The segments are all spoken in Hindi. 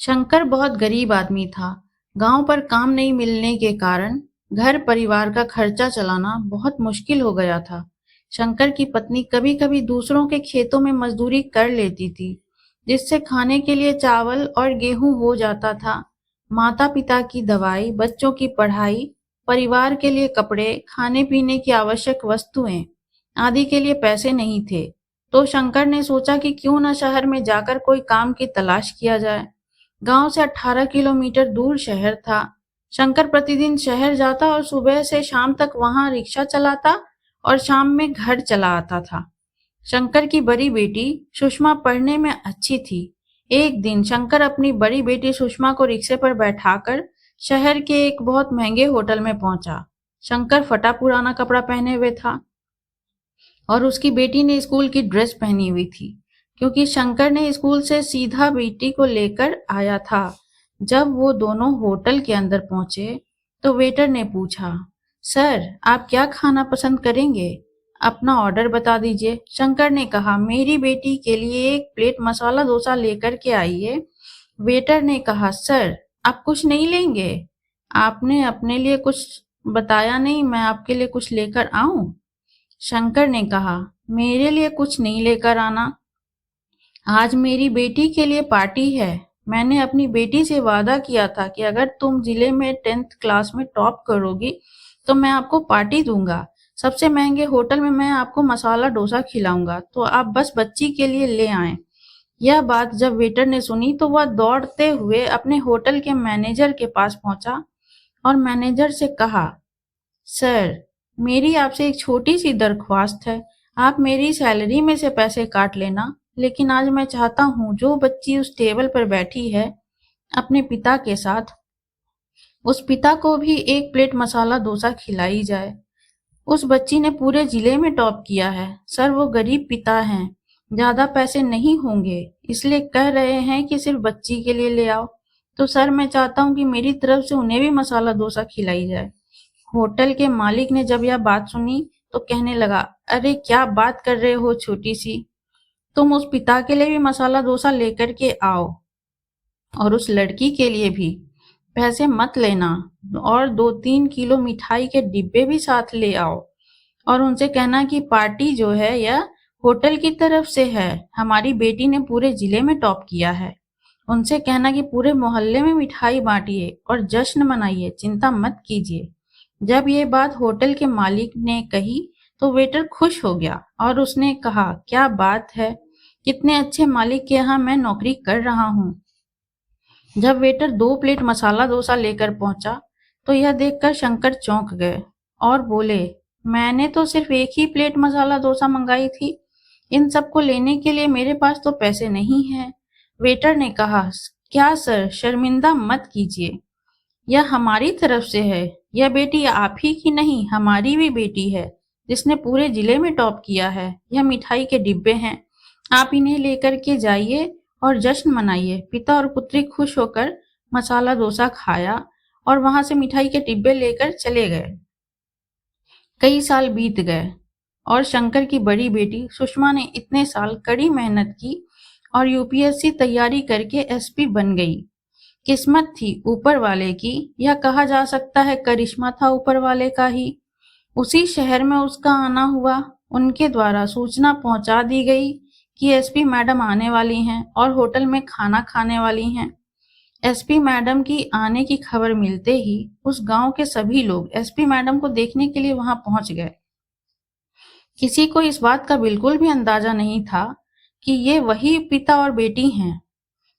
शंकर बहुत गरीब आदमी था। गांव पर काम नहीं मिलने के कारण घर परिवार का खर्चा चलाना बहुत मुश्किल हो गया था। शंकर की पत्नी कभी-कभी दूसरों के खेतों में मजदूरी कर लेती थी, जिससे खाने के लिए चावल और गेहूं हो जाता था। माता-पिता की दवाई, बच्चों की पढ़ाई, परिवार के लिए कपड़े, खाने-पीने की आवश्यक वस्तुएं आदि के लिए पैसे नहीं थे। तो शंकर ने सोचा कि क्यों न शहर में जाकर कोई काम की तलाश किया जाए। गांव से 18 किलोमीटर दूर शहर था। शंकर प्रतिदिन शहर जाता और सुबह से शाम तक वहां रिक्शा चलाता और शाम में घर चला आता था। शंकर की बड़ी बेटी सुषमा पढ़ने में अच्छी थी। एक दिन शंकर अपनी बड़ी बेटी सुषमा को रिक्शे पर बैठाकर शहर के एक बहुत महंगे होटल में पहुंचा। शंकर फटा पुराना कपड़ा पहने हुए था और उसकी बेटी ने स्कूल की ड्रेस पहनी हुई थी, क्योंकि शंकर ने स्कूल से सीधा बेटी को लेकर आया था। जब वो दोनों होटल के अंदर पहुंचे तो वेटर ने पूछा, सर आप क्या खाना पसंद करेंगे? अपना ऑर्डर बता दीजिए। शंकर ने कहा, मेरी बेटी के लिए एक प्लेट मसाला डोसा लेकर के आइए। वेटर ने कहा, सर आप कुछ नहीं लेंगे? आपने अपने लिए कुछ बताया नहीं, मैं आपके लिए कुछ लेकर आऊं? शंकर ने कहा, मेरे लिए कुछ नहीं लेकर आना। आज मेरी बेटी के लिए पार्टी है। मैंने अपनी बेटी से वादा किया था कि अगर तुम जिले में 10th क्लास में टॉप करोगी तो मैं आपको पार्टी दूंगा। सबसे महंगे होटल में मैं आपको मसाला डोसा खिलाऊंगा, तो आप बस बच्ची के लिए ले आएं। यह बात जब वेटर ने सुनी तो वह दौड़ते हुए अपने होटल के मैनेजर के पास पहुंचा और मैनेजर से कहा, सर मेरी आपसे एक छोटी सी दरख्वास्त है। आप मेरी सैलरी में से पैसे काट लेना, लेकिन आज मैं चाहता हूँ जो बच्ची उस टेबल पर बैठी है अपने पिता के साथ, उस पिता को भी एक प्लेट मसाला डोसा खिलाई जाए। उस बच्ची ने पूरे जिले में टॉप किया है। सर वो गरीब पिता हैं, ज्यादा पैसे नहीं होंगे, इसलिए कह रहे हैं कि सिर्फ बच्ची के लिए ले आओ। तो सर मैं चाहता हूँ कि मेरी तरफ से उन्हें भी मसाला डोसा खिलाई जाए। होटल के मालिक ने जब यह बात सुनी तो कहने लगा, अरे क्या बात कर रहे हो छोटी सी, तुम उस पिता के लिए भी मसाला डोसा लेकर के आओ और उस लड़की के लिए भी। पैसे मत लेना और 2-3 किलो मिठाई के डिब्बे भी साथ ले आओ और उनसे कहना कि पार्टी जो है यह होटल की तरफ से है। हमारी बेटी ने पूरे जिले में टॉप किया है। उनसे कहना कि पूरे मोहल्ले में मिठाई बांटिए और जश्न मनाइए, चिंता मत कीजिए। जब ये बात होटल के मालिक ने कही तो वेटर खुश हो गया और उसने कहा, क्या बात है, कितने अच्छे मालिक के यहाँ मैं नौकरी कर रहा हूँ। जब वेटर 2 प्लेट मसाला डोसा लेकर पहुंचा तो यह देखकर शंकर चौंक गए और बोले, मैंने तो सिर्फ एक ही प्लेट मसाला डोसा मंगाई थी, इन सबको लेने के लिए मेरे पास तो पैसे नहीं है। वेटर ने कहा, क्या सर शर्मिंदा मत कीजिए, यह हमारी तरफ से है। यह बेटी आप ही की नहीं, हमारी भी बेटी है, जिसने पूरे जिले में टॉप किया है। यह मिठाई के डिब्बे हैं, आप इन्हें लेकर के जाइए और जश्न मनाइए। पिता और पुत्री खुश होकर मसाला डोसा खाया और वहां से मिठाई के डिब्बे लेकर चले गए। कई साल बीत गए और शंकर की बड़ी बेटी सुषमा ने इतने साल कड़ी मेहनत की और यूपीएससी तैयारी करके एसपी बन गई। किस्मत थी ऊपर वाले की, या कहा जा सकता है करिश्मा था ऊपर वाले का ही। उसी शहर में उसका आना हुआ। उनके द्वारा सूचना पहुंचा दी गई कि एसपी मैडम आने वाली हैं और होटल में खाना खाने वाली हैं। एसपी मैडम की आने की खबर मिलते ही उस गांव के सभी लोग एसपी मैडम को देखने के लिए वहां पहुंच गए। किसी को इस बात का बिल्कुल भी अंदाजा नहीं था कि ये वही पिता और बेटी हैं।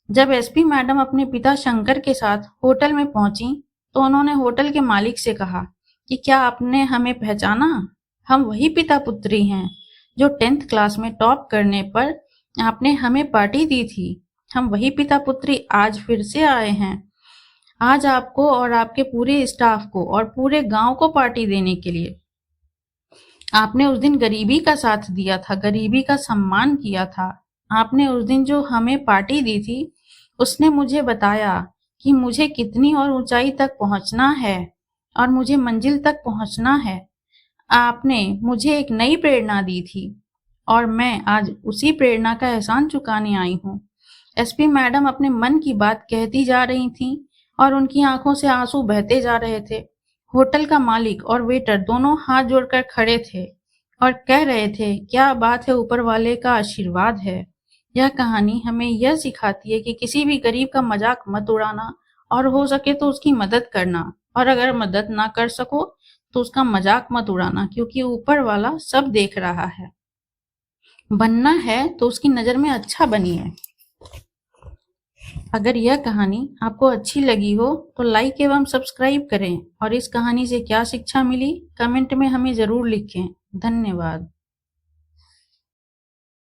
जब एसपी मैडम अपने पिता शंकर के साथ होटल में पहुंची तो उन्होंने होटल के मालिक से कहा कि क्या आपने हमें पहचाना? हम वही पिता पुत्री हैं जो 10th क्लास में टॉप करने पर आपने हमें पार्टी दी थी। हम वही पिता पुत्री आज फिर से आए हैं, आज आपको और आपके पूरे स्टाफ को और पूरे गांव को पार्टी देने के लिए। आपने उस दिन गरीबी का साथ दिया था, गरीबी का सम्मान किया था। आपने उस दिन जो हमें पार्टी दी थी उसने मुझे बताया कि मुझे कितनी और ऊंचाई तक पहुंचना है और मुझे मंजिल तक पहुंचना है। आपने मुझे एक नई प्रेरणा दी थी और मैं आज उसी प्रेरणा का एहसान चुकाने आई हूँ। एसपी मैडम अपने मन की बात कहती जा रही थीं और उनकी आंखों से आंसू बहते जा रहे थे। होटल का मालिक और वेटर दोनों हाथ जोड़कर खड़े थे और कह रहे थे, क्या बात है, ऊपर वाले का आशीर्वाद है। यह कहानी हमें यह सिखाती है कि किसी भी गरीब का मजाक मत उड़ाना और हो सके तो उसकी मदद करना, और अगर मदद ना कर सको तो उसका मजाक मत उड़ाना, क्योंकि ऊपर वाला सब देख रहा है। बनना है तो उसकी नजर में अच्छा बनिए। अगर यह कहानी आपको अच्छी लगी हो तो लाइक एवं सब्सक्राइब करें और इस कहानी से क्या शिक्षा मिली कमेंट में हमें जरूर लिखें। धन्यवाद।